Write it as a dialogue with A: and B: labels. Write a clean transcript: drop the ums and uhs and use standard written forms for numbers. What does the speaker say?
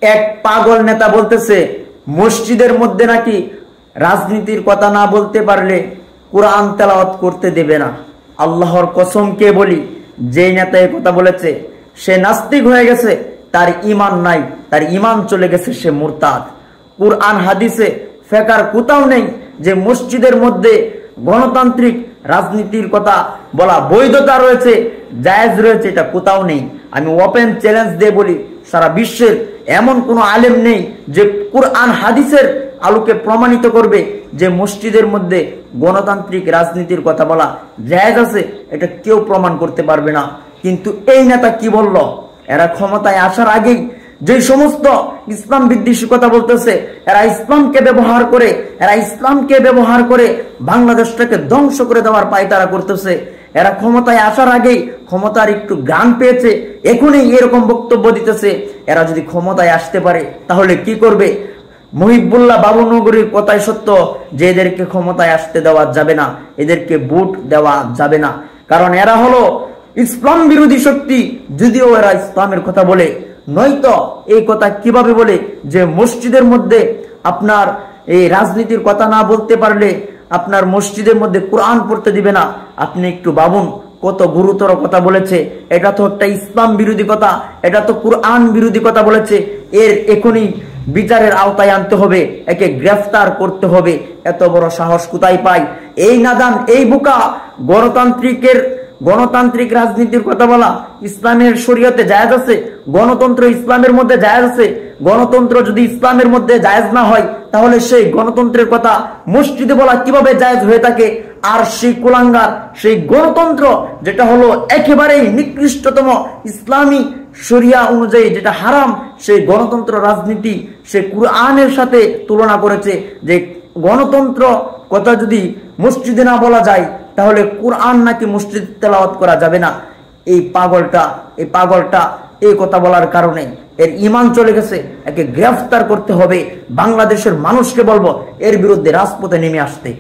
A: এক পাগল নেতা বলতেছে মসজিদের মধ্যে নাকি রাজনীতির কথা না বলতে পারলে কোরআন তেলাওয়াত করতে দেবে না। আল্লাহর কসমকে বলি, যে নেতা এই কথা বলেছে সে নাস্তিক হয়ে গেছে, তার ঈমান নাই, তার ঈমান চলে গেছে, সে মুরতাদ। কুরআন হাদিসে ফেকার কোথাও নেই যে মসজিদের মধ্যে গণতান্ত্রিক রাজনীতির কথা বলা বৈধতা রয়েছে, জায়েজ রয়েছে, এটা কোথাও নেই। আমি ওপেন চ্যালেঞ্জ দিয়ে বলি, সারা বিশ্বের এমন কোনো আলেম নেই যে কুরআন হাদিসের আলোকে প্রমাণিত করবে যে মসজিদের মধ্যে গণতান্ত্রিক রাজনীতির কথা বলা জায়েজ আছে, এটা কেউ প্রমাণ করতে পারবে না। কিন্তু এই নেতা কি বলল? এরা ক্ষমতায় আসার আগেই যে সমস্ত ইসলাম বিদ্বেষী কথা বলতেছে, এরা ইসলামকে ব্যবহার করে বাংলাদেশটাকে ধ্বংস করে দেওয়ার পায়তারা করতেছে। এরা ক্ষমতায় আসার আগেই ক্ষমতার একটু গান পেয়েছে, এখনই এরকম বক্তব্য দিতেছে। এরা যদি ক্ষমতায় আসতে পারে তাহলে কি করবে? মহিবুল্লাহ বাবুনগরীর কথাই সত্য যে এদেরকে ক্ষমতায় আসতে দেওয়া যাবে না, এদেরকে ভোট দেওয়া যাবে না, কারণ এরা হলো ইসলাম বিরোধী শক্তি। যদিও এরা ইসলামের কথা বলে, নয়তো এই কথা কিভাবে বলে যে মসজিদের মধ্যে আপনার এই রাজনীতির কথা না বলতে পারলে আপনার মসজিদের মধ্যে কোরআন পড়তে দিবে না? আপনি একটু ভাবুন কত গুরুতর কথা বলেছে। এটা তো একটা ইসলাম বিরোধী কথা, এটা তো কোরআন বিরোধী কথা বলেছে। এর এখনই বিচারের আওতায় আনতে হবে, একে গ্রেফতার করতে হবে। এত বড় সাহস কোথায় পায় এই নাদান, এই বোকা? গণতান্ত্রিক রাজনীতির কথা বলা ইসলামের শরীয়তে জায়েজ আছে, গণতন্ত্র ইসলামের মধ্যে জায়েজ আছে। গণতন্ত্র যদি ইসলামের মধ্যে জায়েজ না হয় তাহলে সেই গণতন্ত্রের কথা মসজিদে বলা কিভাবে জায়েজ হয়ে থাকে? আর সেই কুলাঙ্গার সেই গণতন্ত্র যেটা হলো একেবারেই নিকৃষ্টতম ইসলামী শরিয়া অনুযায়ী যেটা হারাম, সেই গণতন্ত্র রাজনীতি সে কুরআনের সাথে তুলনা করেছে যে গণতন্ত্র কথা যদি মসজিদে না বলা যায় তাহলে কুরআন নাকি মসজিদ তেলাওয়াত করা যাবে না। এই পাগলটা এই কথা বলার কারণে এর ঈমান চলে গেছে, একে গ্রেফতার করতে হবে। বাংলাদেশের মানুষকে বলবো এর বিরুদ্ধে রাজপথে নেমে আসতে।